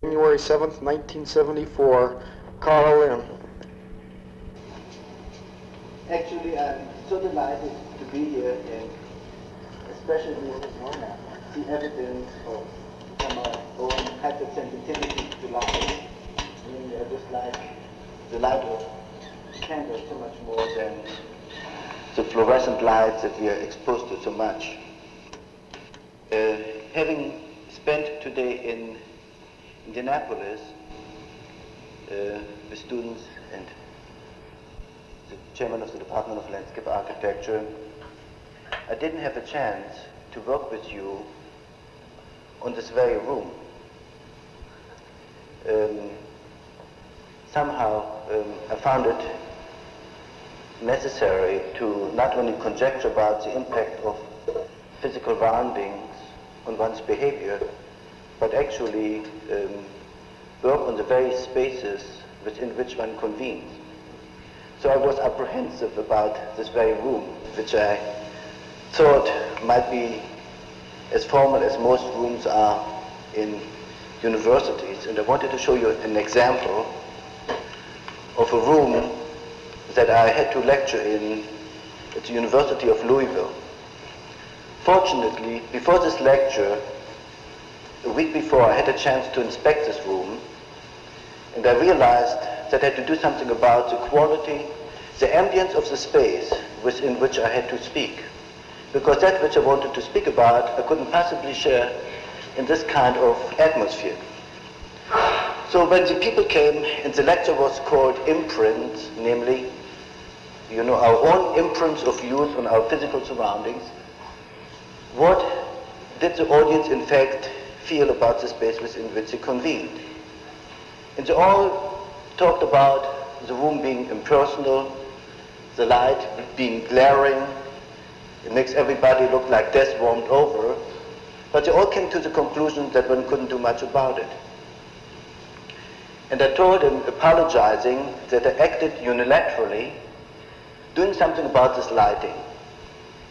January 7th, 1974, Karl Linn. Actually, I'm so delighted to be here and especially see evidence of from our own hypersensitivity to light. I just like the light of candles so much more than the fluorescent lights that we are exposed to so much. Having spent today in Indianapolis with students and the chairman of the Department of Landscape Architecture, I didn't have a chance to work with you on this very room. Somehow I found it necessary to not only conjecture about the impact of physical surroundings on one's behavior, but actually work on the very spaces within which one convenes. So I was apprehensive about this very room, which I thought might be as formal as most rooms are in universities. And I wanted to show you an example of a room that I had to lecture in at the University of Louisville. Fortunately, before this lecture, a week before, I had a chance to inspect this room, and I realized that I had to do something about the quality, the ambience of the space within which I had to speak. Because that which I wanted to speak about, I couldn't possibly share in this kind of atmosphere. So when the people came, and the lecture was called Imprints, namely, you know, our own imprints of use on our physical surroundings, what did the audience in fact feel about the space within which they convened? And they all talked about the room being impersonal, the light being glaring, it makes everybody look like death warmed over, but they all came to the conclusion that one couldn't do much about it. And I told him, apologizing, that I acted unilaterally, doing something about this lighting.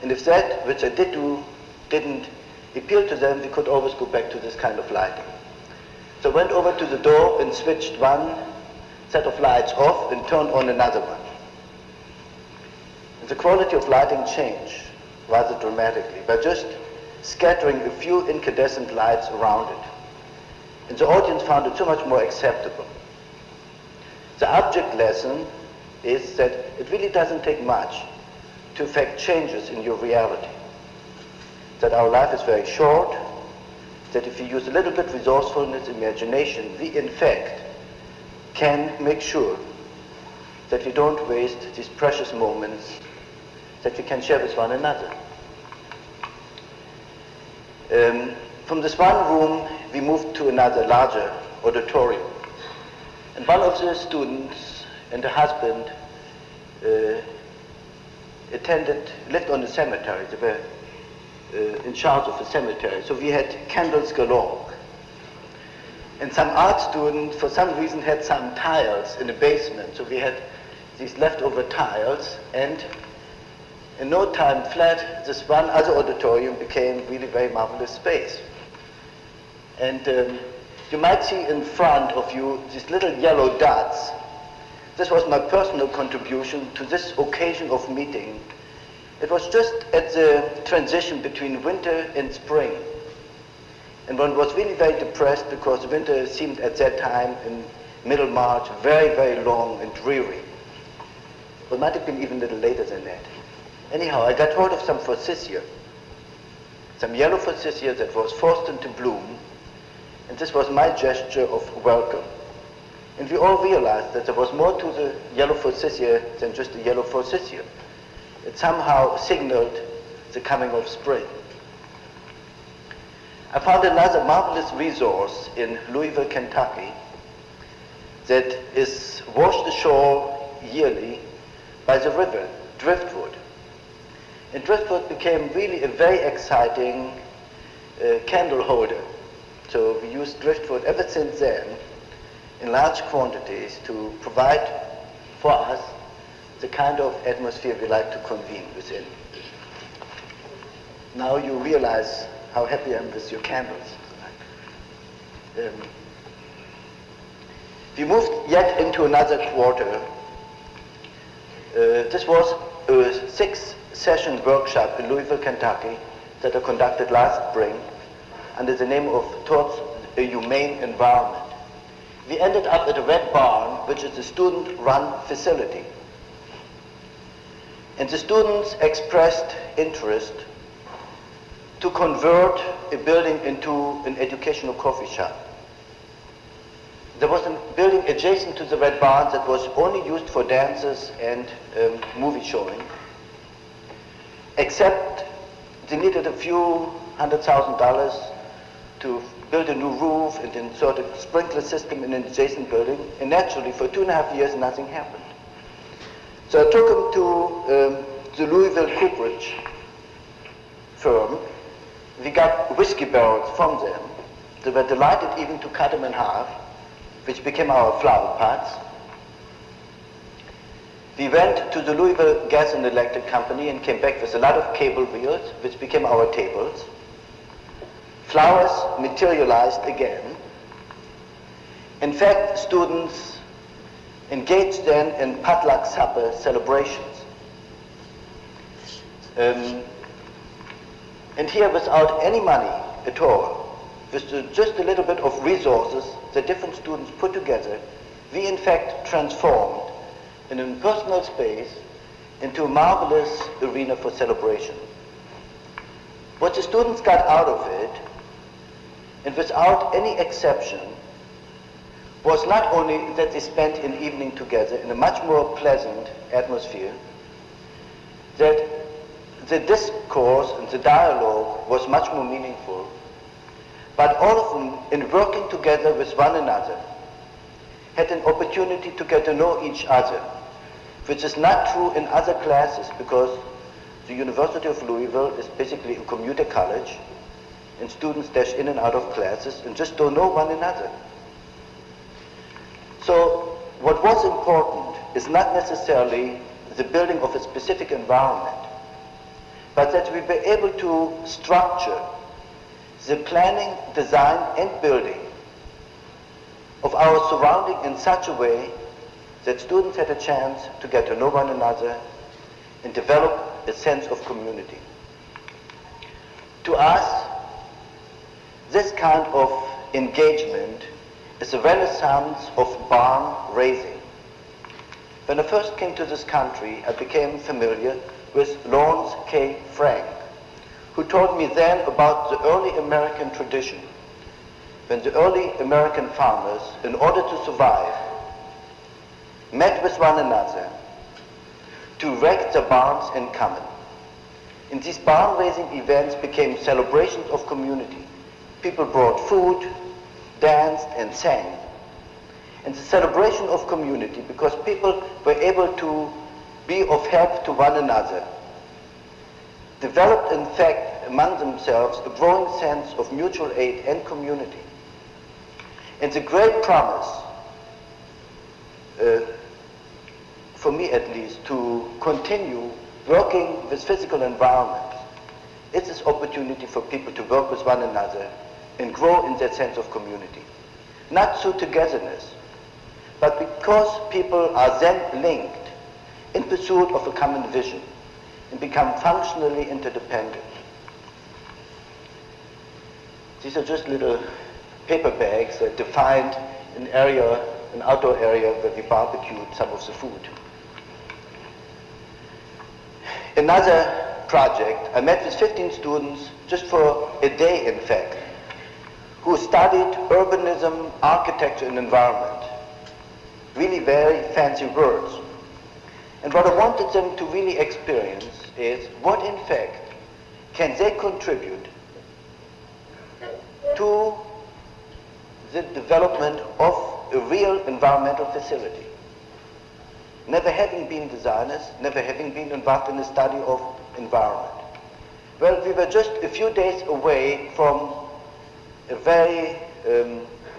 And if that which I did do didn't appeal to them, we could always go back to this kind of lighting. So I went over to the door and switched one set of lights off and turned on another one. And the quality of lighting changed rather dramatically by just scattering a few incandescent lights around it. And the audience found it so much more acceptable. The object lesson is that it really doesn't take much to effect changes in your reality. That our life is very short, that if you use a little bit resourcefulness, imagination, we in fact can make sure that we don't waste these precious moments that we can share with one another. From this one room, we moved to another larger auditorium. And one of the students and the husband lived on the cemetery. They were in charge of the cemetery. So we had candles galore. And some art student, for some reason, had some tiles in the basement. So we had these leftover tiles, and in no time flat, this one other auditorium became really very marvelous space. And you might see in front of you these little yellow dots. This was my personal contribution to this occasion of meeting. It was just at the transition between winter and spring. And one was really very depressed because winter seemed at that time in middle March very, very long and dreary. It might have been even a little later than that. Anyhow, I got hold of some forsythia, some yellow forsythia that was forced into bloom, and this was my gesture of welcome. And we all realized that there was more to the yellow forsythia than just the yellow forsythia. It somehow signaled the coming of spring. I found another marvelous resource in Louisville, Kentucky, that is washed ashore yearly by the river, driftwood. And driftwood became really a very exciting candle holder. So we used driftwood ever since then in large quantities to provide for us the kind of atmosphere we like to convene within. Now you realize how happy I am with your candles. We moved yet into another quarter. This was a 6-session workshop in Louisville, Kentucky that I conducted last spring under the name of Towards a Humane Environment. We ended up at a Red Barn, which is a student-run facility. And the students expressed interest to convert a building into an educational coffee shop. There was a building adjacent to the Red Barn that was only used for dances and movie showing, except they needed a few $100,000 to build a new roof and insert a sprinkler system in an adjacent building, and naturally for 2.5 years nothing happened. So I took them to the Louisville cooperage firm. We got whiskey barrels from them. They were delighted even to cut them in half, which became our flower pots. We went to the Louisville Gas and Electric Company and came back with a lot of cable reels, which became our tables. Flowers materialized again. In fact, students engaged then in potluck supper celebrations. And here, without any money at all, with just a little bit of resources that different students put together, we in fact transformed an impersonal space into a marvelous arena for celebration. What the students got out of it, and without any exception, was not only that they spent an evening together in a much more pleasant atmosphere, that the discourse and the dialogue was much more meaningful, but all of them, in working together with one another, had an opportunity to get to know each other, which is not true in other classes, because the University of Louisville is basically a commuter college, and students dash in and out of classes and just don't know one another. So what was important is not necessarily the building of a specific environment, but that we were able to structure the planning, design, and building of our surrounding in such a way that students had a chance to get to know one another and develop a sense of community. To us, this kind of engagement is a renaissance of barn raising. When I first came to this country, I became familiar with Lawrence K. Frank, who told me then about the early American tradition, when the early American farmers, in order to survive, met with one another to erect the barns in common. And these barn-raising events became celebrations of community. People brought food, danced, and sang. And the celebration of community, because people were able to be of help to one another, developed, in fact, among themselves a growing sense of mutual aid and community. And the great promise, for me at least, to continue working with physical environments is this opportunity for people to work with one another and grow in that sense of community. Not through togetherness, but because people are then linked in pursuit of a common vision and become functionally interdependent. These are just little paper bags that defined an area, an outdoor area where we barbecued some of the food. Another project, I met with 15 students just for a day, in fact, who studied urbanism, architecture, and environment. Really very fancy words. And what I wanted them to really experience is what, in fact, can they contribute to the development of a real environmental facility. Never having been designers, never having been involved in the study of environment. Well, we were just a few days away from a very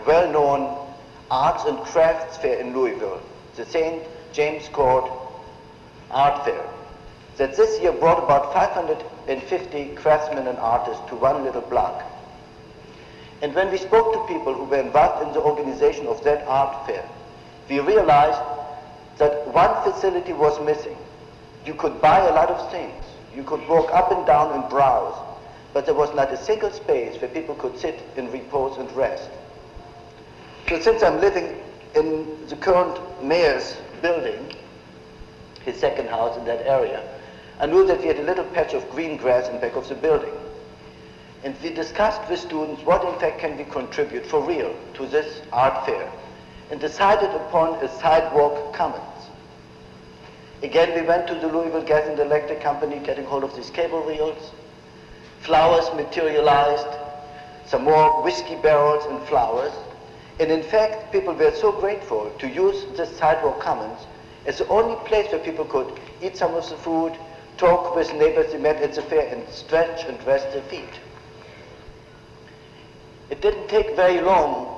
well-known arts and crafts fair in Louisville, the St. James Court Art Fair, that this year brought about 550 craftsmen and artists to one little block. And when we spoke to people who were involved in the organization of that art fair, we realized that one facility was missing. You could buy a lot of things. You could walk up and down and browse, but there was not a single space where people could sit in repose and rest. So since I'm living in the current mayor's building, his second house in that area, I knew that we had a little patch of green grass in back of the building. And we discussed with students what in fact can we contribute for real to this art fair, and decided upon a sidewalk commons. Again, we went to the Louisville Gas and Electric Company, getting hold of these cable reels. Flowers materialized, some more whiskey barrels and flowers. And in fact, people were so grateful to use this sidewalk commons as the only place where people could eat some of the food, talk with neighbors they met at the fair, and stretch and rest their feet. It didn't take very long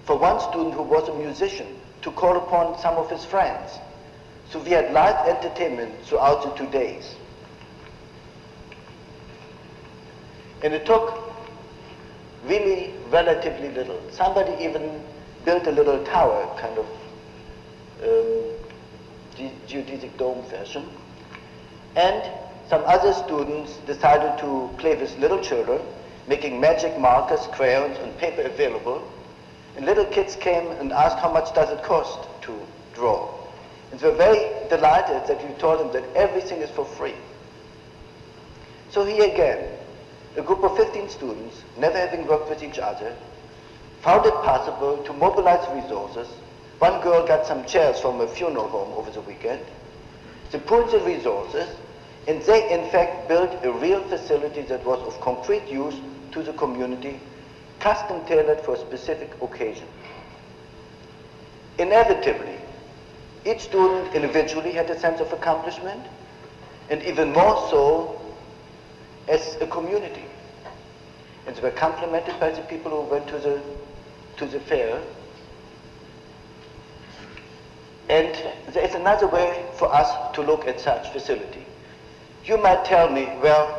for one student who was a musician to call upon some of his friends. So we had live entertainment throughout the 2 days. And it took really relatively little. Somebody even built a little tower, kind of geodesic dome fashion. And some other students decided to play with little children, making magic markers, crayons, and paper available. And little kids came and asked how much does it cost to draw. And they were very delighted that we told them that everything is for free. So here again, a group of 15 students, never having worked with each other, found it possible to mobilize resources. One girl got some chairs from a funeral home over the weekend. They pooled the resources, and they in fact built a real facility that was of concrete use to the community, custom tailored for a specific occasion. Inevitably, each student individually had a sense of accomplishment, and even more so as a community. And they were complimented by the people who went to the fair. And there is another way for us to look at such facility. You might tell me, well,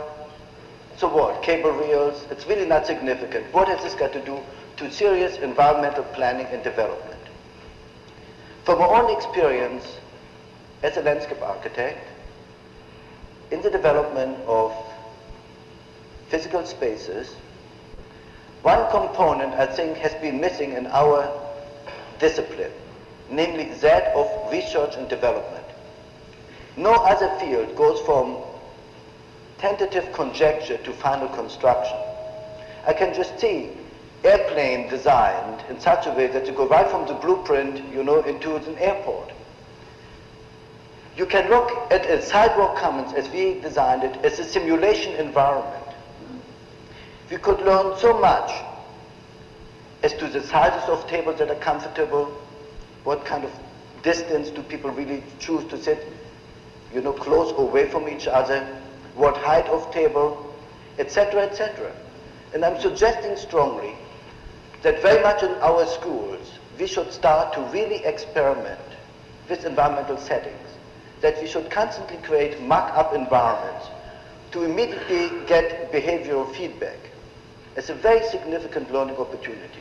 so what, cable reels, it's really not significant. What has this got to do to serious environmental planning and development? From my own experience as a landscape architect, in the development of physical spaces, one component I think has been missing in our discipline, namely that of research and development. No other field goes from tentative conjecture to final construction. I can just see airplane designed in such a way that you go right from the blueprint, into an airport. You can look at a sidewalk commons as we designed it as a simulation environment. We could learn so much as to the sizes of tables that are comfortable, what kind of distance do people really choose to sit, close or away from each other, what height of table, etc., etc. And I'm suggesting strongly that very much in our schools, we should start to really experiment with environmental settings, that we should constantly create mock-up environments to immediately get behavioral feedback as a very significant learning opportunity.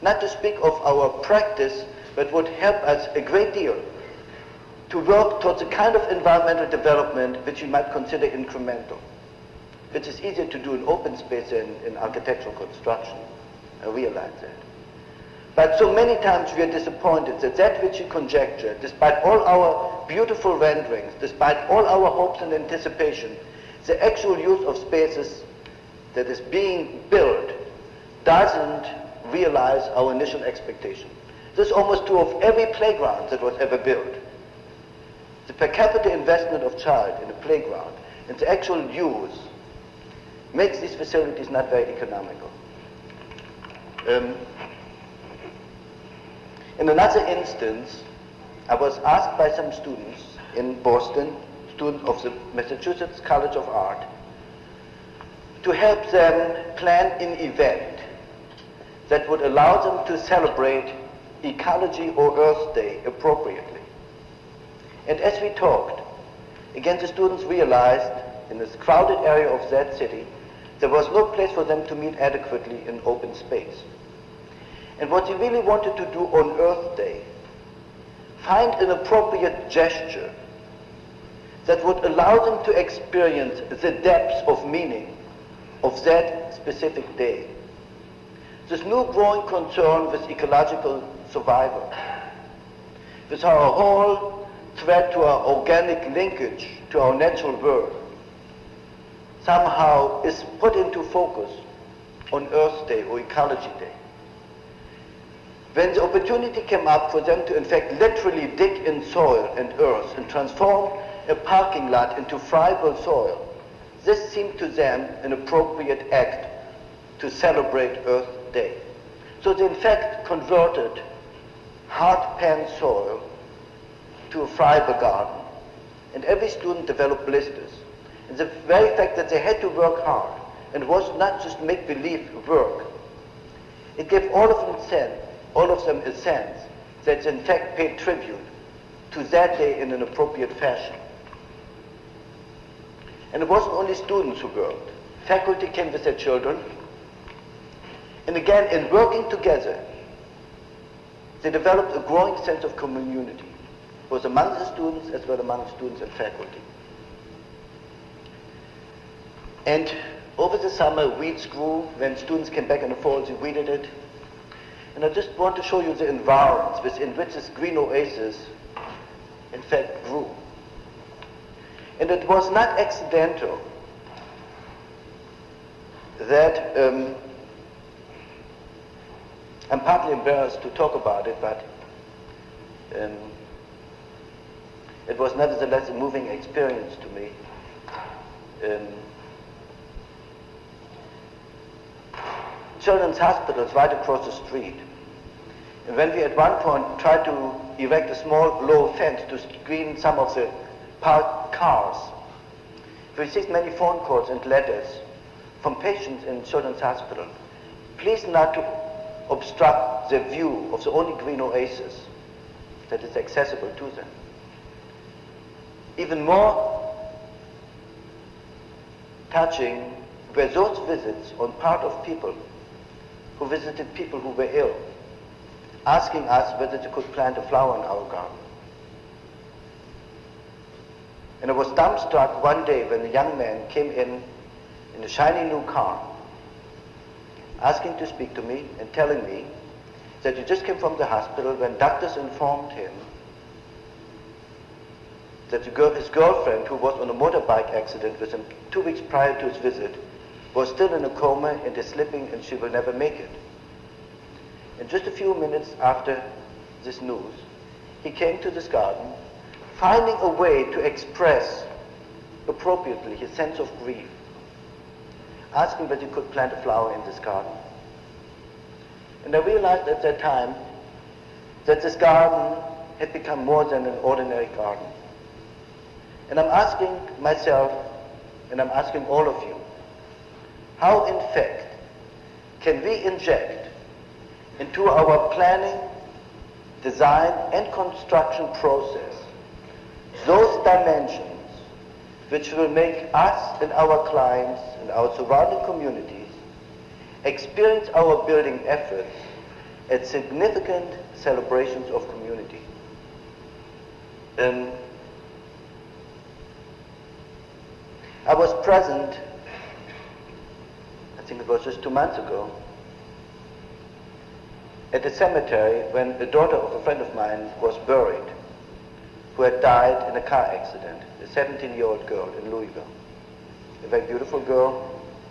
Not to speak of our practice, but would help us a great deal to work towards a kind of environmental development which you might consider incremental, which is easier to do in open space than in architectural construction. I realize that. But so many times we are disappointed that that which we conjecture, despite all our beautiful renderings, despite all our hopes and anticipation, the actual use of spaces that is being built doesn't realize our initial expectation. This is almost true of every playground that was ever built. The per capita investment of child in a playground and the actual use makes these facilities not very economical. In another instance, I was asked by some students in Boston, students of the Massachusetts College of Art, to help them plan an event that would allow them to celebrate Ecology or Earth Day appropriately. And as we talked, again the students realized in this crowded area of that city, there was no place for them to meet adequately in open space. And what we really wanted to do on Earth Day find an appropriate gesture that would allow them to experience the depths of meaning of that specific day. This new growing concern with ecological survival, with our whole threat to our organic linkage to our natural world, somehow is put into focus on Earth Day or Ecology Day. When the opportunity came up for them to in fact literally dig in soil and earth and transform a parking lot into friable soil, this seemed to them an appropriate act to celebrate Earth Day. So they in fact converted hard pan soil to a friable garden, and every student developed blisters. And the very fact that they had to work hard and was not just make-believe work, it gave all of them a sense that they in fact paid tribute to that day in an appropriate fashion. And it wasn't only students who worked. Faculty came with their children. And again, in working together, they developed a growing sense of community, both among the students as well among students and faculty. And over the summer, weeds grew. When students came back in the fall, they weeded it. And I just want to show you the environs within which this green oasis, in fact, grew. And it was not accidental that, I'm partly embarrassed to talk about it, but it was nevertheless a moving experience to me. Children's Hospital is right across the street. And when we at one point tried to erect a small low fence to screen some of the parked cars, we received many phone calls and letters from patients in Children's Hospital. Please not to obstruct the view of the only green oasis that is accessible to them. Even more touching were those visits on part of people who visited people who were ill, asking us whether they could plant a flower in our garden. And I was dumbstruck one day when a young man came in a shiny new car, asking to speak to me and telling me that he just came from the hospital when doctors informed him that his girlfriend, who was on a motorbike accident with him 2 weeks prior to his visit, was still in a coma and is slipping and she will never make it. And just a few minutes after this news, he came to this garden, finding a way to express appropriately his sense of grief, asking whether he could plant a flower in this garden. And I realized at that time that this garden had become more than an ordinary garden. And I'm asking myself, and I'm asking all of you, how in fact can we inject into our planning, design, and construction process those dimensions which will make us and our clients and our surrounding communities experience our building efforts as significant celebrations of community. I was present, I think it was just 2 months ago, at the cemetery when the daughter of a friend of mine was buried, who had died in a car accident, a 17-year-old girl in Louisville. A very beautiful girl,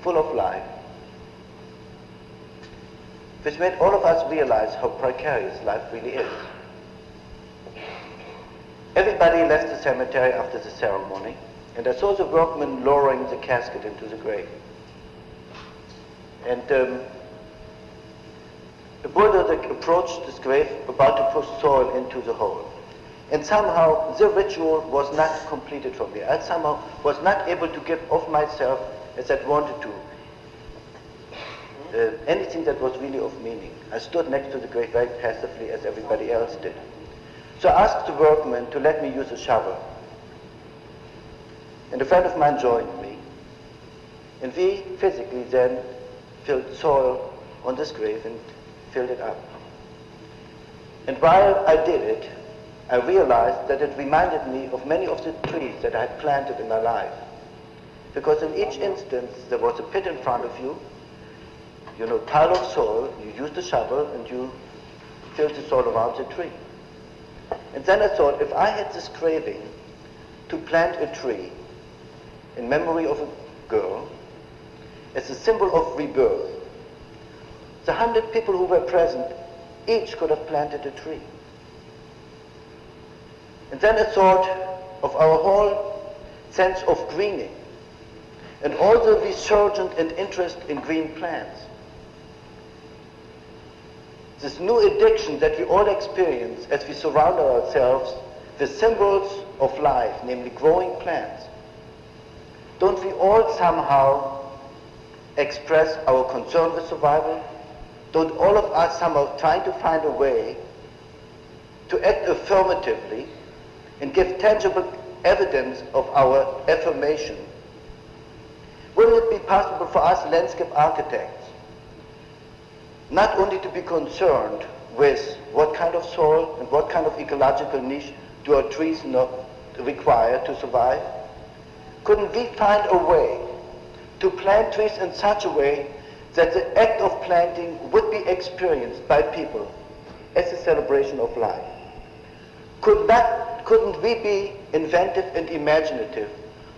full of life, which made all of us realize how precarious life really is. Everybody left the cemetery after the ceremony, and I saw the workmen lowering the casket into the grave. And the bulldozer approached this grave, about to push soil into the hole. And somehow the ritual was not completed for me. I somehow was not able to give of myself as I wanted to. Anything that was really of meaning. I stood next to the grave very passively as everybody else did. So I asked the workman to let me use a shovel. And a friend of mine joined me. And we physically then filled soil on this grave and filled it up. And while I did it, I realized that it reminded me of many of the trees that I had planted in my life. Because in each instance, there was a pit in front of you, pile of soil, you used the shovel and you filled the soil around the tree. And then I thought, if I had this craving to plant a tree in memory of a girl, as a symbol of rebirth, the 100 people who were present each could have planted a tree. And then I thought of our whole sense of greening and all the resurgence and interest in green plants. This new addiction that we all experience as we surround ourselves with symbols of life, namely growing plants. Don't we all somehow express our concern with survival? Don't all of us somehow trying to find a way to act affirmatively and give tangible evidence of our affirmation? Wouldn't it be possible for us landscape architects not only to be concerned with what kind of soil and what kind of ecological niche do our trees not require to survive? Couldn't we find a way to plant trees in such a way that the act of planting would be experienced by people as a celebration of life? Couldn't we be inventive and imaginative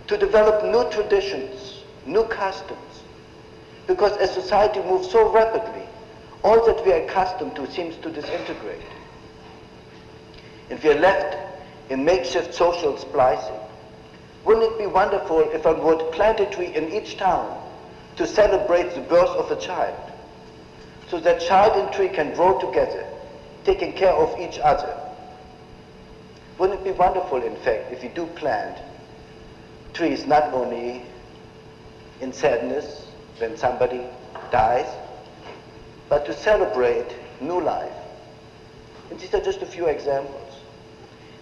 to develop new traditions, new customs? Because as society moves so rapidly, all that we are accustomed to seems to disintegrate. And we are left in makeshift social splicing. Wouldn't it be wonderful if I would plant a tree in each town to celebrate the birth of a child, so that child and tree can grow together, taking care of each other? Wouldn't it be wonderful, in fact, if we do plant trees not only in sadness when somebody dies, but to celebrate new life? And these are just a few examples.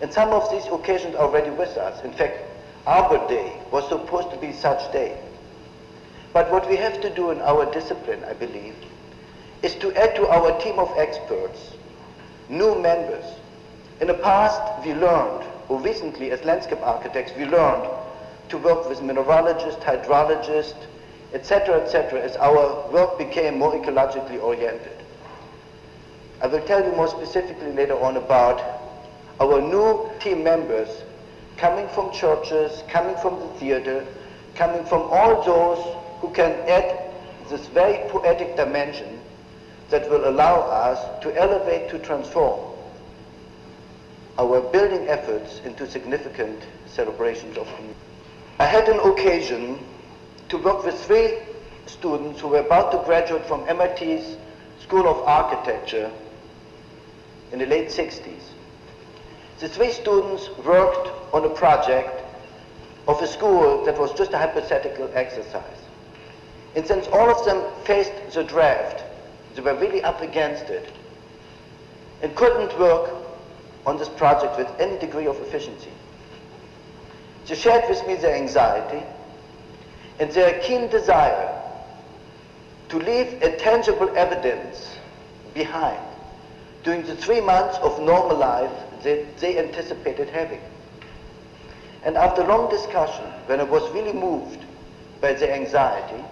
And some of these occasions are already with us. In fact, Arbor Day was supposed to be such day. But what we have to do in our discipline, I believe, is to add to our team of experts new members. In the past, we learned, or recently as landscape architects, we learned to work with mineralogists, hydrologists, etc., as our work became more ecologically oriented. I will tell you more specifically later on about our new team members coming from churches, coming from the theater, coming from all those who can add this very poetic dimension that will allow us to elevate, to transform our building efforts into significant celebrations of community. I had an occasion to work with 3 students who were about to graduate from MIT's School of Architecture in the late 60s. The 3 students worked on a project of a school that was just a hypothetical exercise. And since all of them faced the draft, they were really up against it and couldn't work on this project with any degree of efficiency. They shared with me their anxiety and their keen desire to leave a tangible evidence behind during the 3 months of normal life that they anticipated having. And after long discussion, when I was really moved by their anxiety,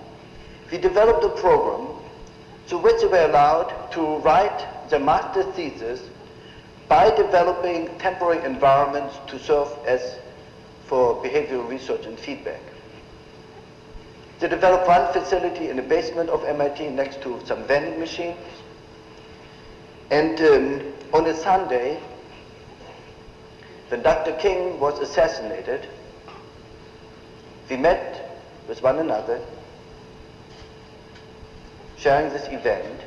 we developed a program through which they were allowed to write their master's thesis by developing temporary environments to serve as for behavioral research and feedback. They developed one facility in the basement of MIT next to some vending machines. And on a Sunday, when Dr. King was assassinated, we met with one another, sharing this event,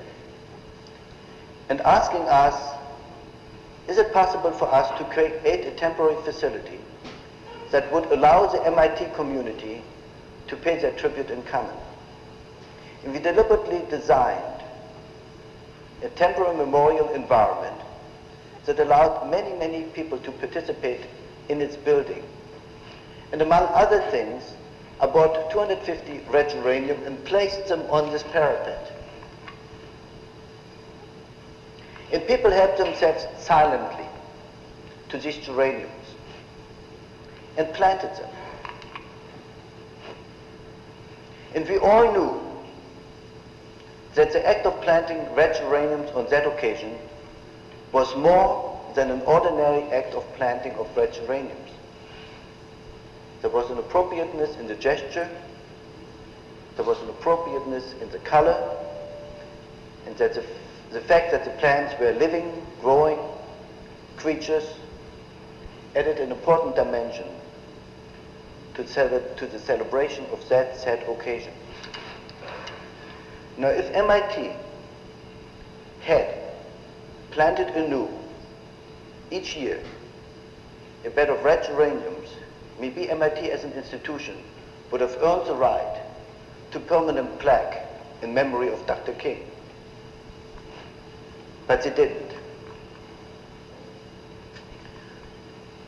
and asking us, is it possible for us to create a temporary facility that would allow the MIT community to pay their tribute in common? And we deliberately designed a temporary memorial environment that allowed many, many people to participate in its building. And among other things, I bought 250 red geranium and placed them on this parapet. And people helped themselves silently to these geraniums and planted them. And we all knew that the act of planting red geraniums on that occasion was more than an ordinary act of planting of red geraniums. There was an appropriateness in the gesture, there was an appropriateness in the color, and that the fact that the plants were living, growing creatures added an important dimension to the celebration of that sad occasion. Now, if MIT had planted anew each year a bed of red geraniums, maybe MIT as an institution would have earned the right to permanent plaque in memory of Dr. King. But they didn't.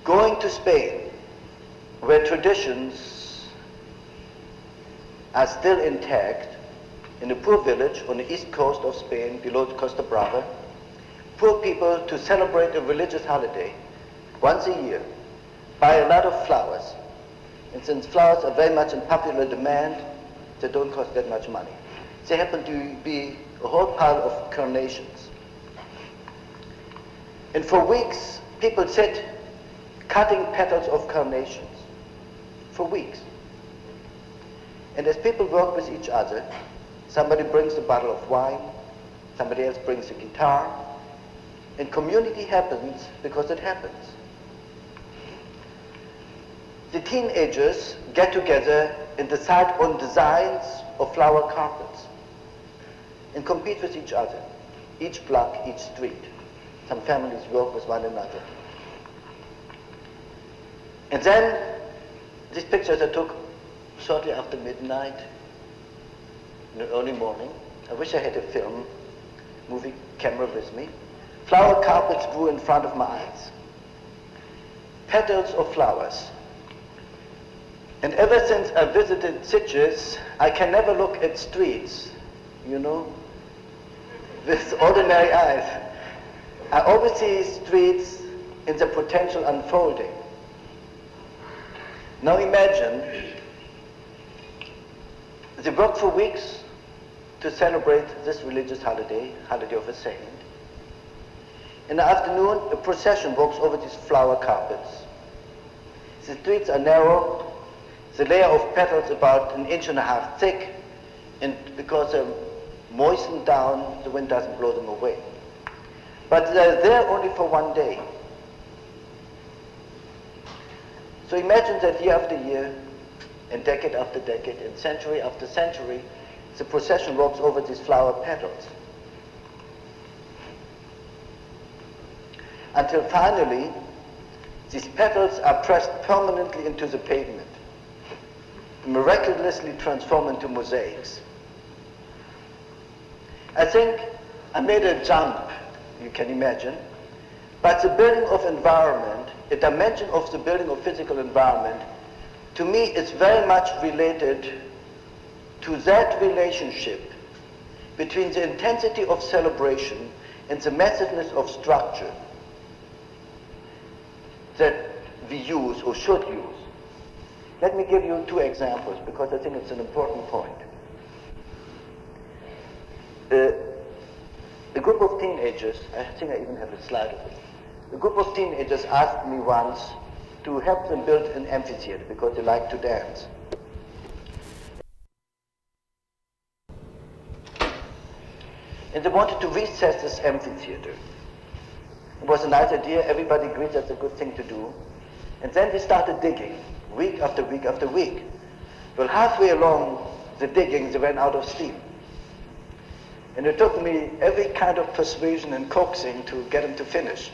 Going to Spain, where traditions are still intact, in a poor village on the east coast of Spain, below Costa Brava, poor people, to celebrate a religious holiday once a year, buy a lot of flowers. And since flowers are very much in popular demand, they don't cost that much money. They happen to be a whole pile of carnations. And for weeks, people sit cutting petals of carnations. For weeks. And as people work with each other, somebody brings a bottle of wine, somebody else brings a guitar, and community happens because it happens. The teenagers get together and decide on designs of flower carpets and compete with each other, each block, each street. Some families work with one another. And then these pictures I took shortly after midnight, in the early morning. I wish I had a film, movie camera with me. Flower carpets grew in front of my eyes. Petals of flowers. And ever since I visited Sitges, I can never look at streets, you know, with ordinary eyes. I always see streets in the potential unfolding. Now imagine, they worked for weeks to celebrate this religious holiday, holiday of a saint. In the afternoon, a procession walks over these flower carpets. The streets are narrow, the layer of petals about 1.5 inches thick, and because they're moistened down, the wind doesn't blow them away. But they're there only for one day. So imagine that year after year, and decade after decade, and century after century, the procession walks over these flower petals. Until finally, these petals are pressed permanently into the pavement, miraculously transformed into mosaics. I think I made a jump, you can imagine, but the building of environment, a dimension of the building of physical environment, to me is very much related to that relationship between the intensity of celebration and the massiveness of structure that we use or should use. Let me give you 2 examples because I think it's an important point. A group of teenagers, I think I even have a slide of it. A group of teenagers asked me once to help them build an amphitheater because they like to dance. And they wanted to recess this amphitheater. It was a nice idea, everybody agreed that's a good thing to do. And then they started digging, week after week after week. Well, halfway along the digging, they ran out of steam. And it took me every kind of persuasion and coaxing to get them to finish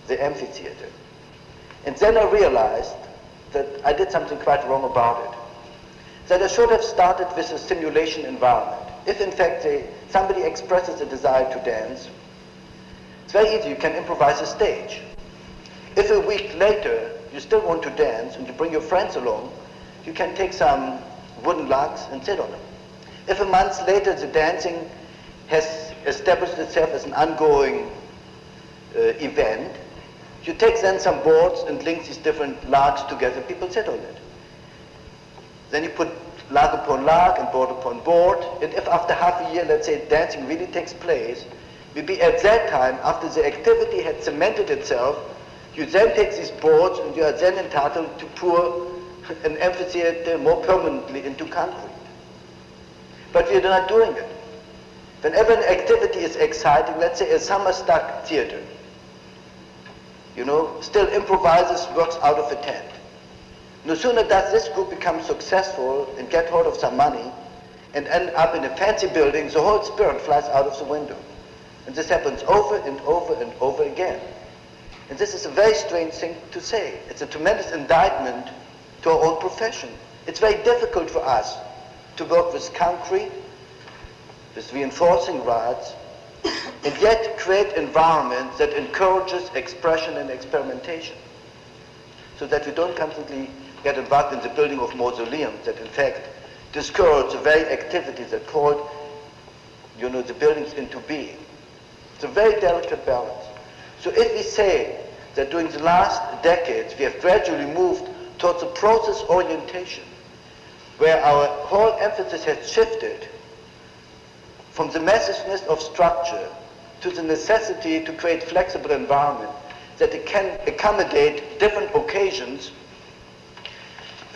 the amphitheater. And then I realized that I did something quite wrong about it. That I should have started with a simulation environment. If in fact somebody expresses a desire to dance, it's very easy, you can improvise a stage. If a week later you still want to dance and you bring your friends along, you can take some wooden logs and sit on them. If a month later the dancing has established itself as an ongoing event, You take then some boards and link these different larks together, people sit on it. Then you put lark upon lark and board upon board, and if after half a year, let's say, dancing really takes place, maybe at that time, after the activity had cemented itself, you then take these boards and you are then entitled to pour an amphitheater more permanently into concrete. But we are not doing it. Whenever an activity is exciting, let's say a summer stock theater, you know, still improvises, works out of a tent. No sooner does this group become successful and get hold of some money and end up in a fancy building, the whole spirit flies out of the window. And this happens over and over and over again. And this is a very strange thing to say. It's a tremendous indictment to our own profession. It's very difficult for us to work with concrete, with reinforcing rods, and yet create environments that encourages expression and experimentation, so that we don't constantly get involved in the building of mausoleums that in fact discourage the very activities that called, you know, the buildings into being. It's a very delicate balance. So if we say that during the last decades we have gradually moved towards a process orientation, where our whole emphasis has shifted from the massiveness of structure to the necessity to create flexible environment that it can accommodate different occasions,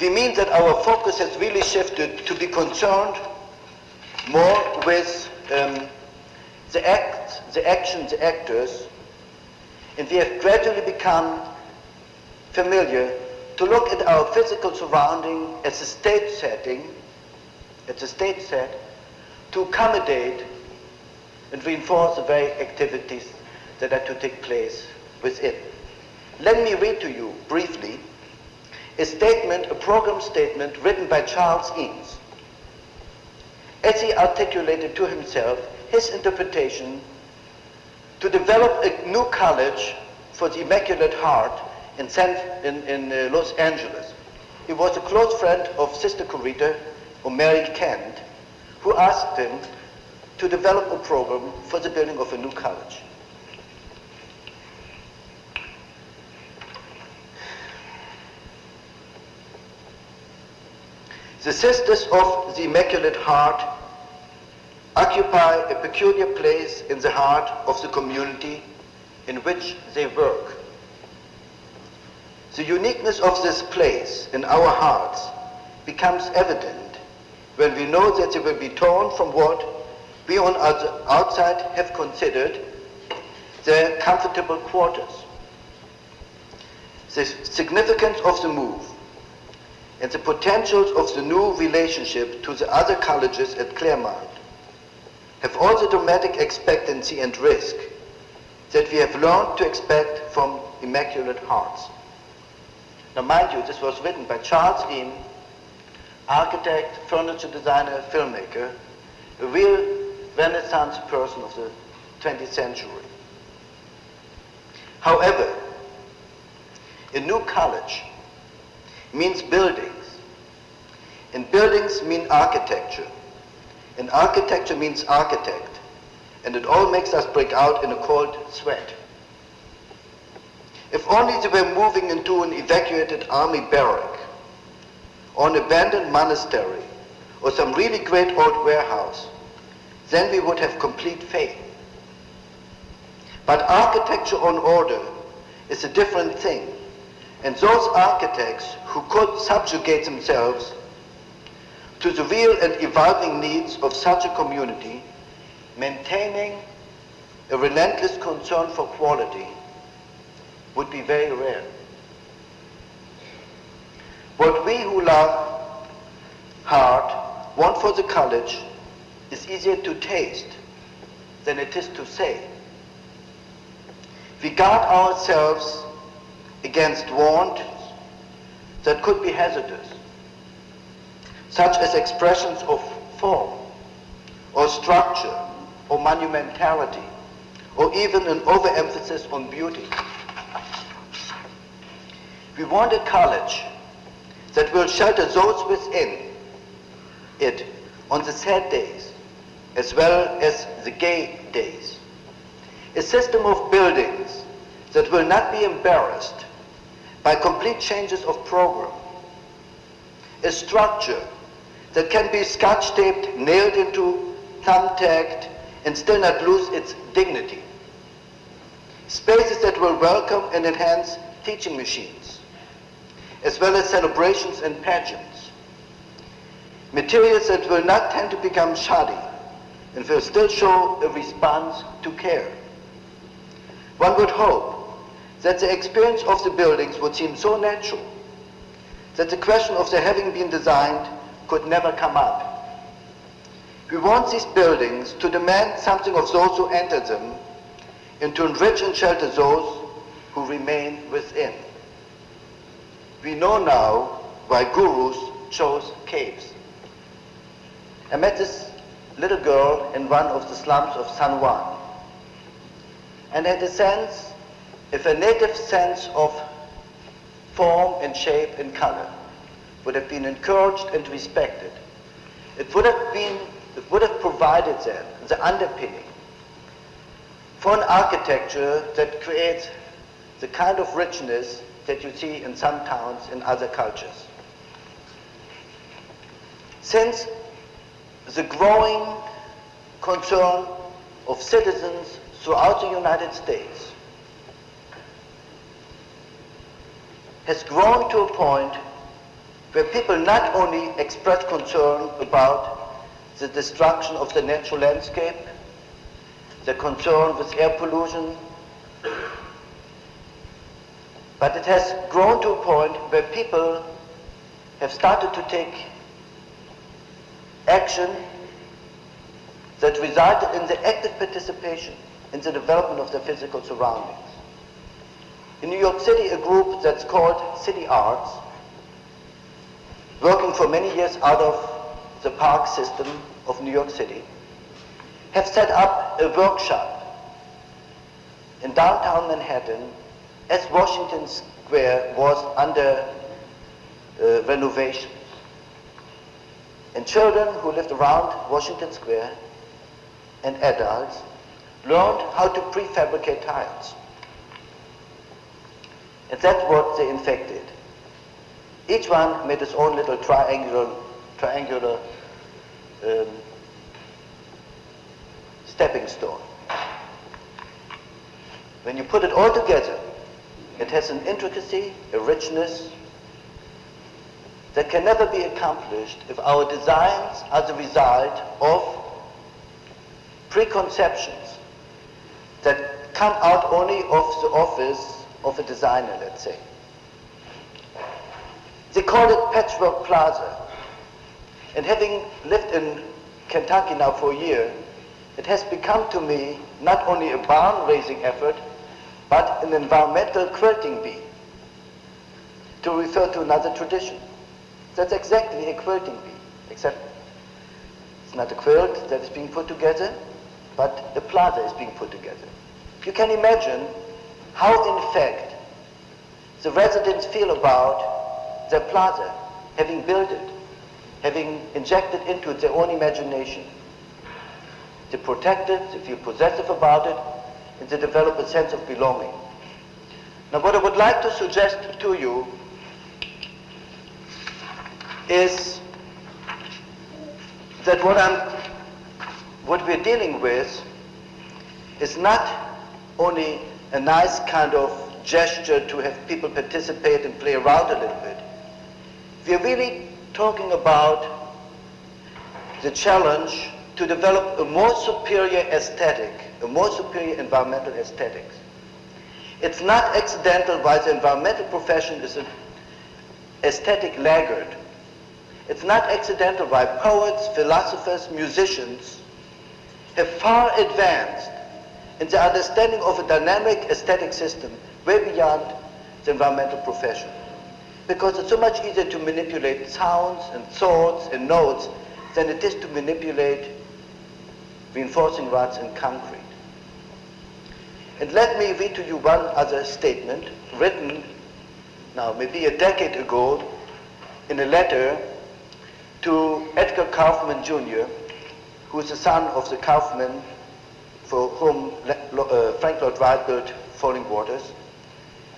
we mean that our focus has really shifted to be concerned more with the acts, the actions, the actors, and we have gradually become familiar to look at our physical surrounding as a stage setting, as a stage set, to accommodate and reinforce the very activities that are to take place within. Let me read to you briefly a statement, a program statement written by Charles Eames, as he articulated to himself his interpretation to develop a new college for the Immaculate Heart in Los Angeles. He was a close friend of Sister Corita, or Mary Kent, who asked him to develop a program for the building of a new college. The Sisters of the Immaculate Heart occupy a peculiar place in the heart of the community in which they work. The uniqueness of this place in our hearts becomes evident when we know that they will be torn from what we on the outside have considered their comfortable quarters. The significance of the move and the potentials of the new relationship to the other colleges at Claremont have all the dramatic expectancy and risk that we have learned to expect from Immaculate Hearts. Now mind you, this was written by Charles Eames, architect, furniture designer, filmmaker, a real Renaissance person of the 20th century. However, a new college means buildings, and buildings mean architecture, and architecture means architect, and it all makes us break out in a cold sweat. If only they were moving into an evacuated army barrack, or an abandoned monastery, or some really great old warehouse, then we would have complete faith. But architecture on order is a different thing, and those architects who could subjugate themselves to the real and evolving needs of such a community, maintaining a relentless concern for quality, would be very rare. What we who love hard want for the college is easier to taste than it is to say. We guard ourselves against wants that could be hazardous, such as expressions of form, or structure, or monumentality, or even an overemphasis on beauty. We want a college that will shelter those within it on the sad days, as well as the gay days. A system of buildings that will not be embarrassed by complete changes of program. A structure that can be scotch-taped, nailed into, thumbtacked, and still not lose its dignity. Spaces that will welcome and enhance teaching machines, as well as celebrations and pageants. Materials that will not tend to become shoddy and will still show a response to care. One would hope that the experience of the buildings would seem so natural that the question of their having been designed could never come up. We want these buildings to demand something of those who enter them and to enrich and shelter those who remain within. We know now why gurus chose caves. I met this little girl in one of the slums of San Juan, and had a sense, if a native sense of form and shape and color would have been encouraged and respected, it would have provided them the underpinning for an architecture that creates the kind of richness that you see in some towns in other cultures. Since the growing concern of citizens throughout the United States has grown to a point where people not only express concern about the destruction of the natural landscape, the concern with air pollution, but it has grown to a point where people have started to take action that resulted in the active participation in the development of their physical surroundings. In New York City, a group that's called City Arts, working for many years out of the park system of New York City, have set up a workshop in downtown Manhattan as Washington Square was under renovation. And children who lived around Washington Square and adults learned how to prefabricate tiles. And that's what they infected. Each one made his own little triangular stepping stone. When you put it all together, it has an intricacy, a richness that can never be accomplished if our designs are the result of preconceptions that come out only of the office of a designer, let's say. They call it Patchwork Plaza. And having lived in Kentucky now for a year, it has become to me not only a barn-raising effort, but an environmental quilting bee, to refer to another tradition. That's exactly a quilting bee, except it's not a quilt that is being put together, but a plaza is being put together. You can imagine how, in fact, the residents feel about their plaza, having built it, having injected into it their own imagination. They protect it, they feel possessive about it, and they develop a sense of belonging. Now, what I would like to suggest to you is that what we're dealing with is not only a nice kind of gesture to have people participate and play around a little bit. We're really talking about the challenge to develop a more superior aesthetic, a more superior environmental aesthetics. It's not accidental why the environmental profession is an aesthetic laggard. It's not accidental why poets, philosophers, musicians have far advanced in the understanding of a dynamic aesthetic system way beyond the environmental profession. Because it's so much easier to manipulate sounds and thoughts and notes than it is to manipulate reinforcing rods and concrete. And let me read to you one other statement written now maybe a decade ago in a letter to Edgar Kaufman Jr., who is the son of the Kaufman for whom Frank Lloyd Wright built Falling Waters.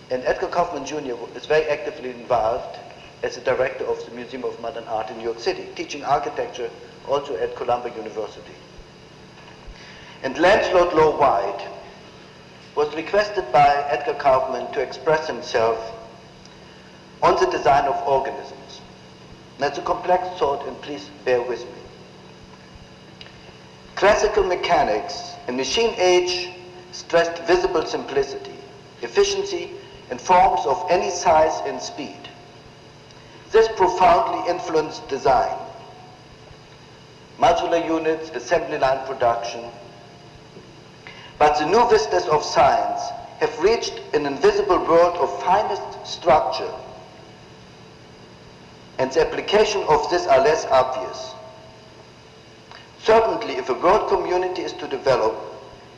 And Edgar Kaufman Jr. is very actively involved as the director of the Museum of Modern Art in New York City, teaching architecture also at Columbia University. And Lancelot Law White was requested by Edgar Kaufman to express himself on the design of organisms. That's a complex thought, and please bear with me. Classical mechanics and machine age stressed visible simplicity, efficiency, and forms of any size and speed. This profoundly influenced design. Modular units, assembly line production. But the new vistas of science have reached an invisible world of finest structure, and the application of this are less obvious. Certainly, if a world community is to develop,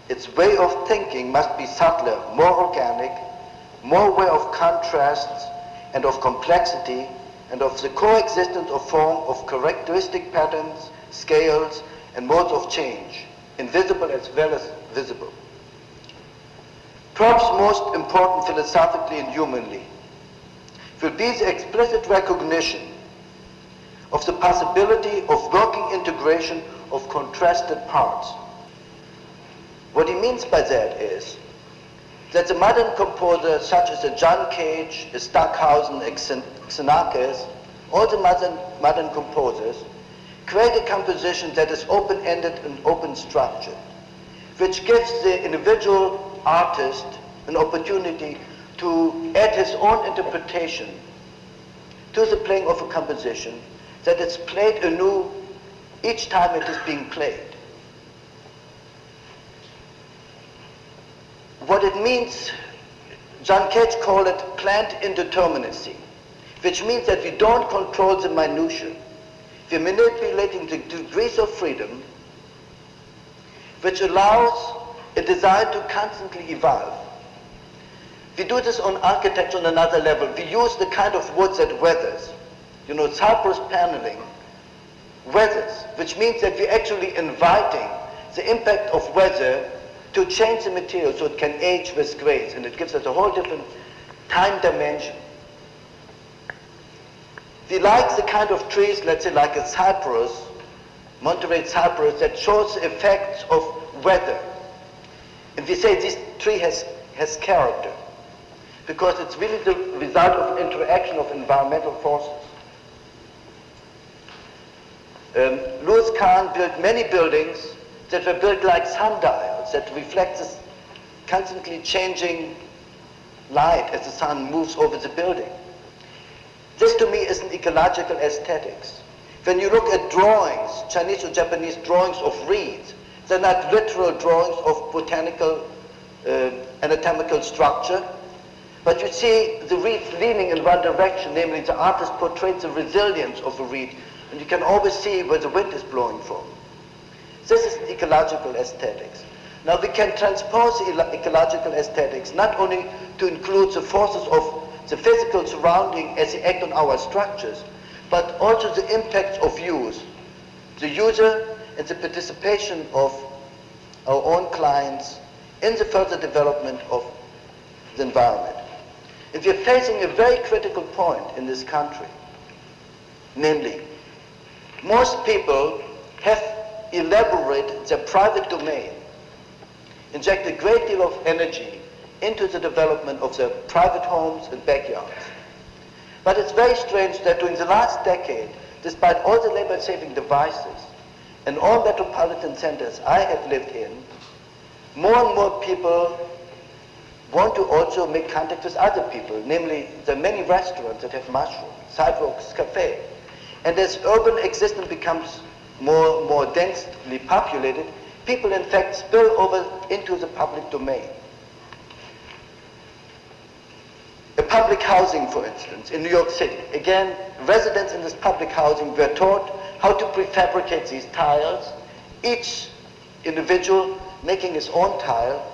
its way of thinking must be subtler, more organic, more aware of contrasts and of complexity, and of the coexistence of form of characteristic patterns, scales, and modes of change, invisible as well as visible. Perhaps most important philosophically and humanly will be the explicit recognition of the possibility of working integration of contrasted parts. What he means by that is that the modern composers such as a John Cage, a Stockhausen, a Xenakis, all the modern composers create a composition that is open-ended and open structured, which gives the individual artist an opportunity to add his own interpretation to the playing of a composition that is played anew each time it is being played. What it means, John Cage called it planned indeterminacy, which means that we don't control the minutiae. We're manipulating the degrees of freedom, which allows a design to constantly evolve. We do this on architecture on another level. We use the kind of wood that weathers. You know, cypress paneling weathers, which means that we're actually inviting the impact of weather to change the material so it can age with grace, and it gives us a whole different time dimension. We like the kind of trees, let's say like a cypress, Monterey cypress, that shows the effects of weather. And we say this tree has character, because it's really the result of interaction of environmental forces. Louis Kahn built many buildings that were built like sundials that reflect this constantly changing light as the sun moves over the building. This to me is an ecological aesthetics. When you look at drawings, Chinese or Japanese drawings of reeds, they're not literal drawings of botanical, anatomical structure, but you see the reeds leaning in one direction, namely the artist portrays the resilience of a reed, and you can always see where the wind is blowing from. This is an ecological aesthetics. Now we can transpose the ecological aesthetics not only to include the forces of the physical surrounding as they act on our structures, but also the impacts of use, the user and the participation of our own clients in the further development of the environment. And we're facing a very critical point in this country, namely, most people have elaborated their private domain, inject a great deal of energy into the development of their private homes and backyards. But it's very strange that during the last decade, despite all the labor-saving devices and all metropolitan centers I have lived in, more and more people want to also make contact with other people. Namely, there are many restaurants that have mushrooms, sidewalks, cafes. And as urban existence becomes more densely populated, people in fact spill over into the public domain. A public housing, for instance, in New York City. Again, residents in this public housing were taught how to prefabricate these tiles, each individual making his own tile,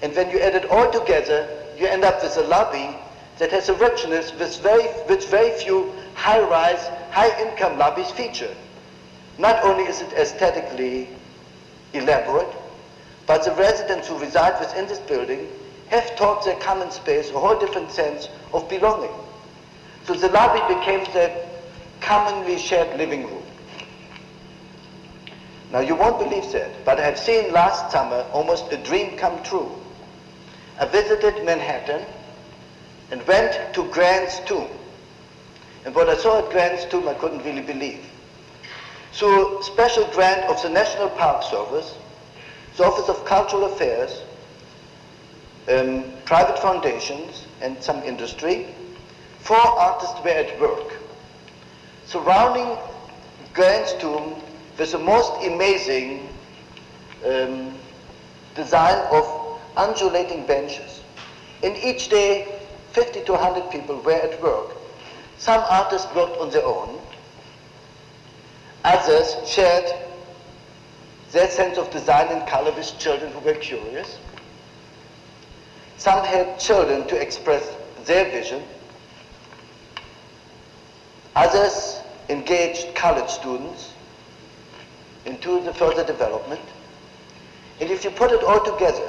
and when you add it all together, you end up with a lobby that has a richness which very few high-rise, high-income lobbies feature. Not only is it aesthetically elaborate, but the residents who reside within this building have taught their common space a whole different sense of belonging. So the lobby became the commonly shared living room. Now you won't believe that, but I have seen last summer almost a dream come true. I visited Manhattan and went to Grant's tomb. And what I saw at Grant's tomb I couldn't really believe. So special grant of the National Park Service, the Office of Cultural Affairs, private foundations and some industry, 4 artists were at work, surrounding Grant's tomb with the most amazing design of undulating benches. And each day, 50 to 100 people were at work. Some artists worked on their own. Others shared their sense of design and color with children who were curious. Some helped children to express their vision. Others engaged college students into the further development. And if you put it all together,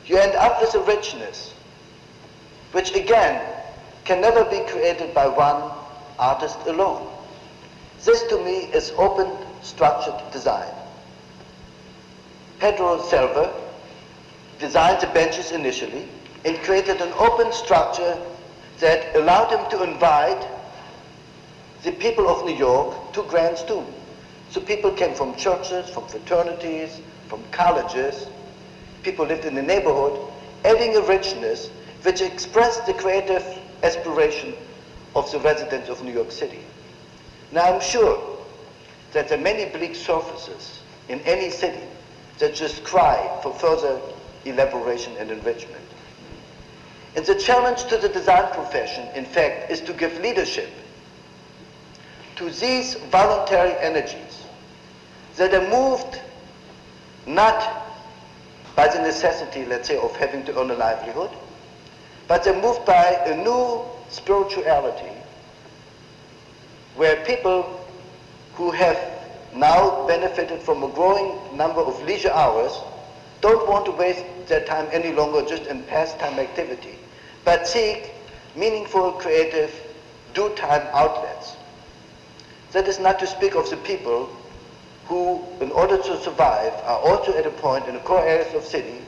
you end up with a richness which again can never be created by one artist alone. This to me is open structured design. Pedro Silva designed the benches initially and created an open structure that allowed him to invite the people of New York to Grant's tomb. So people came from churches, from fraternities, from colleges. People lived in the neighborhood, adding a richness which expressed the creative aspiration of the residents of New York City. Now I'm sure that there are many bleak surfaces in any city that just cry for further elaboration and enrichment. And the challenge to the design profession, in fact, is to give leadership to these voluntary energies that are moved not by the necessity, let's say, of having to earn a livelihood, but they're moved by a new spirituality where people who have now benefited from a growing number of leisure hours don't want to waste their time any longer just in pastime activity, but seek meaningful, creative, do-time outlets. That is not to speak of the people who, in order to survive, are also at a point in the core areas of city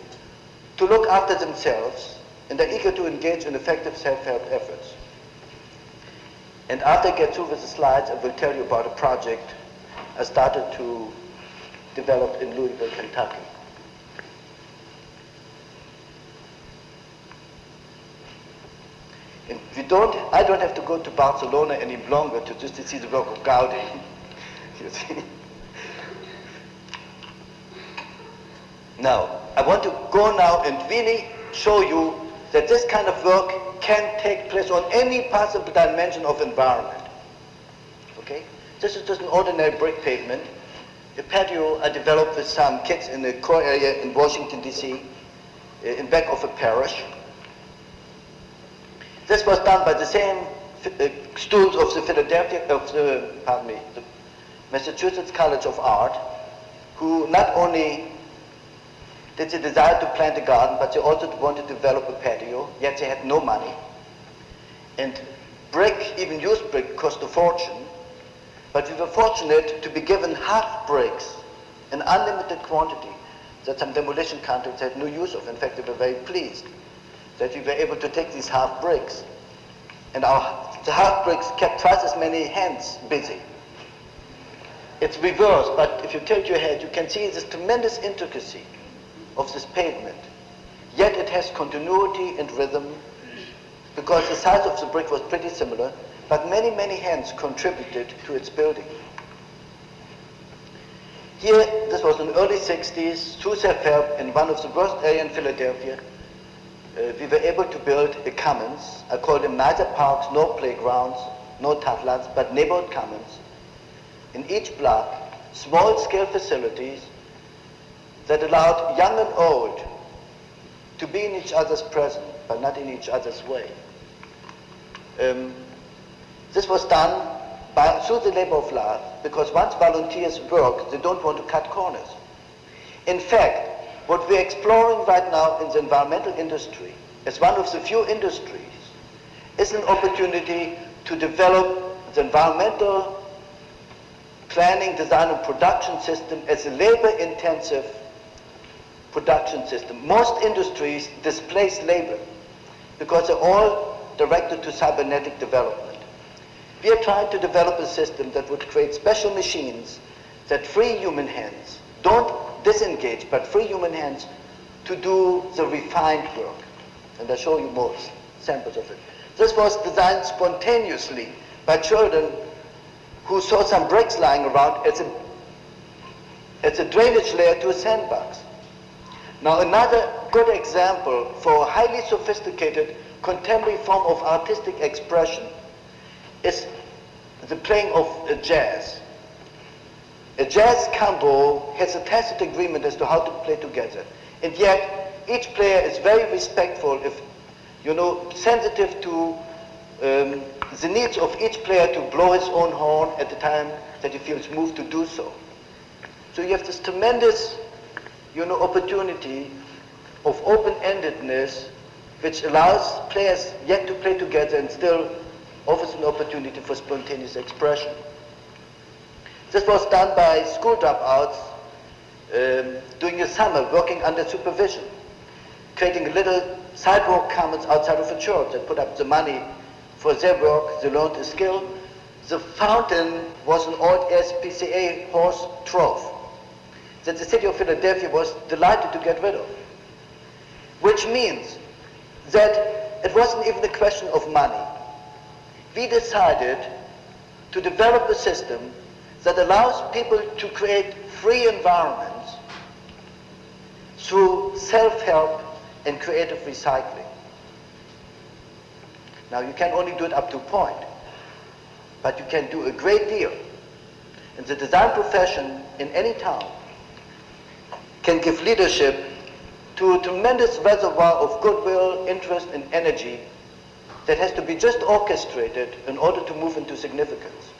to look after themselves and are eager to engage in effective self-help efforts. And after I get through with the slides, I will tell you about a project I started to develop in Louisville, Kentucky. And I don't have to go to Barcelona any longer to see the work of Gaudi. You see? Now, I want to go now and really show you that this kind of work can take place on any possible dimension of environment. Okay? This is just an ordinary brick pavement. A patio I developed with some kids in the core area in Washington, D.C., in back of a parish. This was done by the same students of the Massachusetts College of Art, who not only did they desire to plant a garden, but they also wanted to develop a patio, yet they had no money. And brick, even used brick, cost a fortune. But we were fortunate to be given half bricks, an unlimited quantity that some demolition contractors had no use of. In fact, they were very pleased that we were able to take these half bricks. And the half bricks kept twice as many hands busy. It's reversed, but if you tilt your head, you can see this tremendous intricacy of this pavement. Yet it has continuity and rhythm, because the size of the brick was pretty similar, but many, many hands contributed to its building. Here, this was in the early 60s, through self-help in one of the worst areas in Philadelphia. We were able to build a commons. I call them neither parks, nor playgrounds, no toddlers, but neighborhood commons. In each block, small-scale facilities that allowed young and old to be in each other's presence, but not in each other's way. This was done through the labor of love, because once volunteers work, they don't want to cut corners. In fact, What we're exploring right now in the environmental industry, as one of the few industries, is an opportunity to develop the environmental planning, design, and production system as a labor-intensive production system. Most industries displace labor because they're all directed to cybernetic development. We are trying to develop a system that would create special machines that free human hands, don't disengage, but free human hands to do the refined work. And I'll show you more samples of it. This was designed spontaneously by children who saw some bricks lying around as a drainage layer to a sandbox. Now, another good example for a highly sophisticated contemporary form of artistic expression is the playing of jazz. A jazz combo has a tacit agreement as to how to play together, and yet each player is very respectful, sensitive to the needs of each player to blow his own horn at the time that he feels moved to do so. So you have this tremendous, opportunity of open-endedness, which allows players yet to play together and still offers an opportunity for spontaneous expression. This was done by school dropouts during the summer, working under supervision, creating little sidewalk commons outside of a church that put up the money for their work. They learned a skill. The fountain was an old SPCA horse trough that the city of Philadelphia was delighted to get rid of, which means that it wasn't even a question of money. We decided to develop a system that allows people to create free environments through self-help and creative recycling. Now, you can only do it up to a point, but you can do a great deal. And the design profession in any town can give leadership to a tremendous reservoir of goodwill, interest, and energy that has to be just orchestrated in order to move into significance.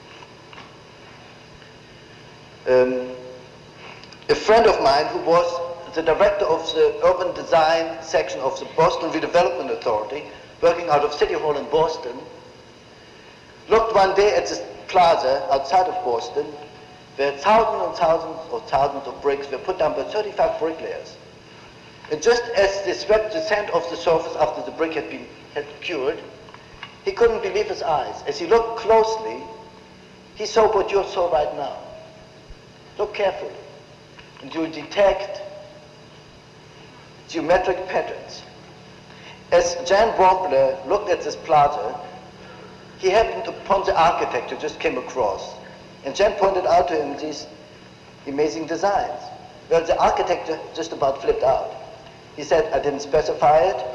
A friend of mine who was the director of the urban design section of the Boston Redevelopment Authority, working out of City Hall in Boston, looked one day at this plaza outside of Boston where thousands of bricks were put down by 35 bricklayers. And just as they swept the sand off the surface after the brick had cured, he couldn't believe his eyes. As he looked closely, he saw what you saw right now. Look carefully, and you'll detect geometric patterns. As Jan Wampler looked at this plaza, he happened upon the architect who just came across. And Jan pointed out to him these amazing designs. Well, the architect just about flipped out. He said, I didn't specify it.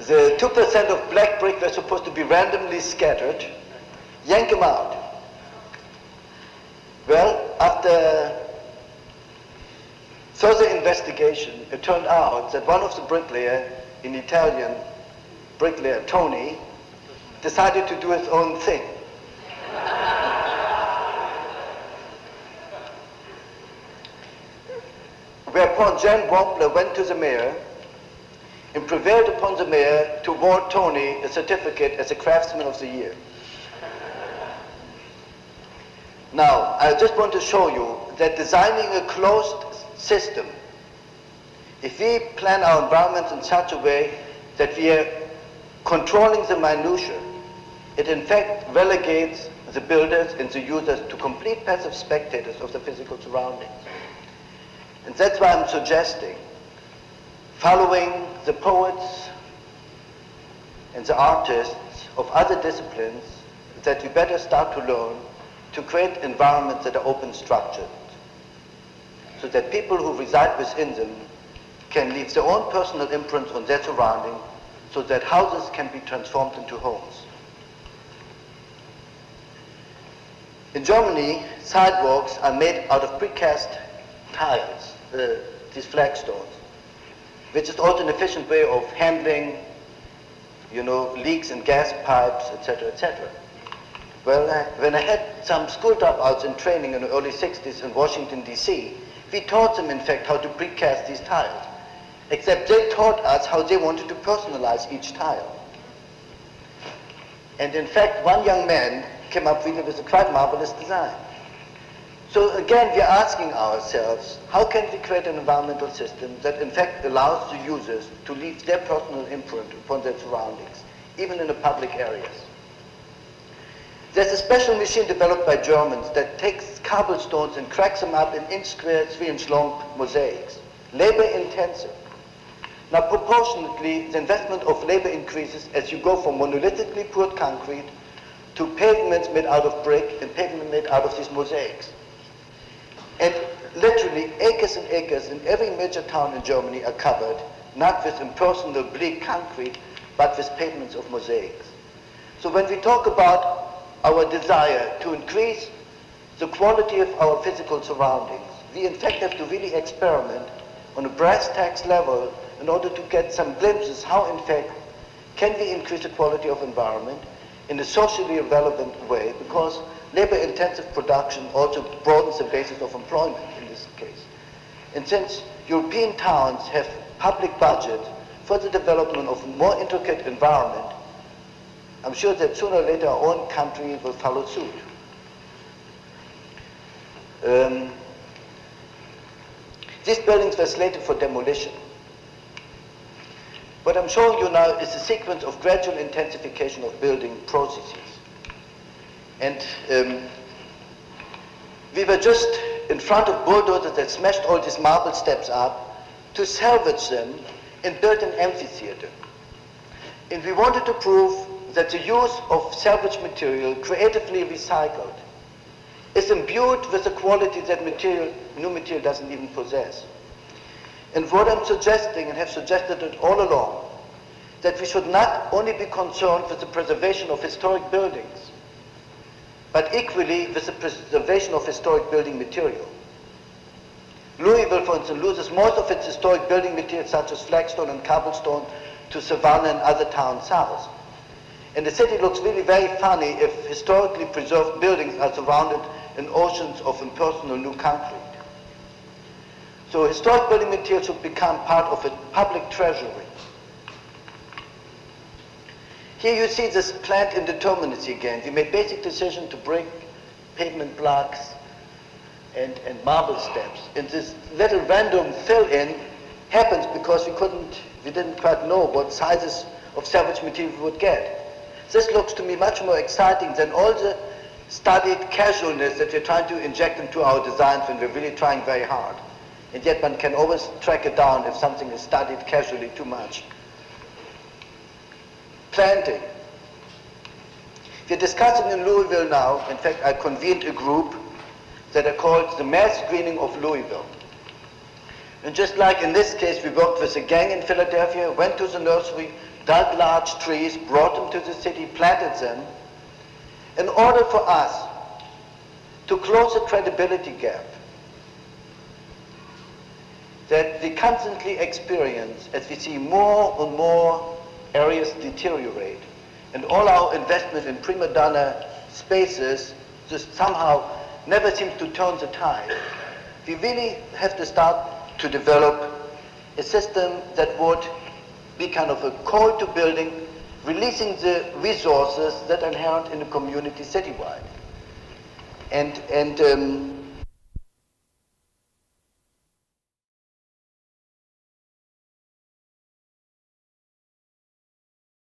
The 2% of black brick were supposed to be randomly scattered. Yank them out. Well, after further investigation, it turned out that one of the bricklayers, an Italian bricklayer, Tony, decided to do his own thing. Whereupon Jan Wampler went to the mayor and prevailed upon the mayor to award Tony a certificate as a craftsman of the year. Now, I just want to show you that designing a closed system, if we plan our environments in such a way that we are controlling the minutiae, it in fact relegates the builders and the users to complete passive spectators of the physical surroundings. And that's why I'm suggesting, following the poets and the artists of other disciplines, that we better start to learn to create environments that are open structured, so that people who reside within them can leave their own personal imprint on their surrounding, so that houses can be transformed into homes. In Germany, sidewalks are made out of precast tiles, these flagstones, which is also an efficient way of handling, leaks in gas pipes, etc., etc. Well, when I had some school dropouts in training in the early 60s in Washington, D.C., we taught them, in fact, how to precast these tiles. Except they taught us how they wanted to personalize each tile. And in fact, one young man came up really with a quite marvelous design. So again, we are asking ourselves, how can we create an environmental system that in fact allows the users to leave their personal imprint upon their surroundings, even in the public areas? There's a special machine developed by Germans that takes cobblestones and cracks them up in inch-square, 3-inch long mosaics. Labor intensive. Now proportionately, the investment of labor increases as you go from monolithically poured concrete to pavements made out of brick and pavement made out of these mosaics. And literally acres and acres in every major town in Germany are covered, not with impersonal bleak concrete, but with pavements of mosaics. So when we talk about our desire to increase the quality of our physical surroundings, we in fact have to really experiment on a brass tacks level in order to get some glimpses how in fact can we increase the quality of environment in a socially relevant way, because labor-intensive production also broadens the basis of employment in this case. And since European towns have public budgets for the development of more intricate environment, I'm sure that sooner or later our own country will follow suit. These buildings were slated for demolition. What I'm showing you now is a sequence of gradual intensification of building processes. And we were just in front of bulldozers that smashed all these marble steps up to salvage them and build an amphitheater. And we wanted to prove that the use of salvage material, creatively recycled, is imbued with a quality that new material doesn't even possess. And what I'm suggesting, and have suggested it all along, that we should not only be concerned with the preservation of historic buildings, but equally with the preservation of historic building material. Louisville, for instance, loses most of its historic building material, such as flagstone and cobblestone, to Savannah and other towns south. And the city looks really very funny if historically preserved buildings are surrounded in oceans of impersonal new concrete. So historic building material should become part of a public treasury. Here you see this planned indeterminacy again. We made basic decision to break pavement blocks and marble steps. And this little random fill-in happens because we didn't quite know what sizes of salvage material we would get. This looks to me much more exciting than all the studied casualness that we're trying to inject into our designs when we're really trying very hard. And yet one can always track it down if something is studied casually too much. Planting. We're discussing in Louisville now. In fact, I convened a group that are called the Mass Greening of Louisville. And just like in this case, we worked with a gang in Philadelphia, went to the nursery, dug large trees, brought them to the city, planted them, in order for us to close the credibility gap that we constantly experience as we see more and more areas deteriorate, and all our investment in prima donna spaces just somehow never seems to turn the tide. We really have to start to develop a system that would be kind of a call to building, releasing the resources that are inherent in the community citywide. And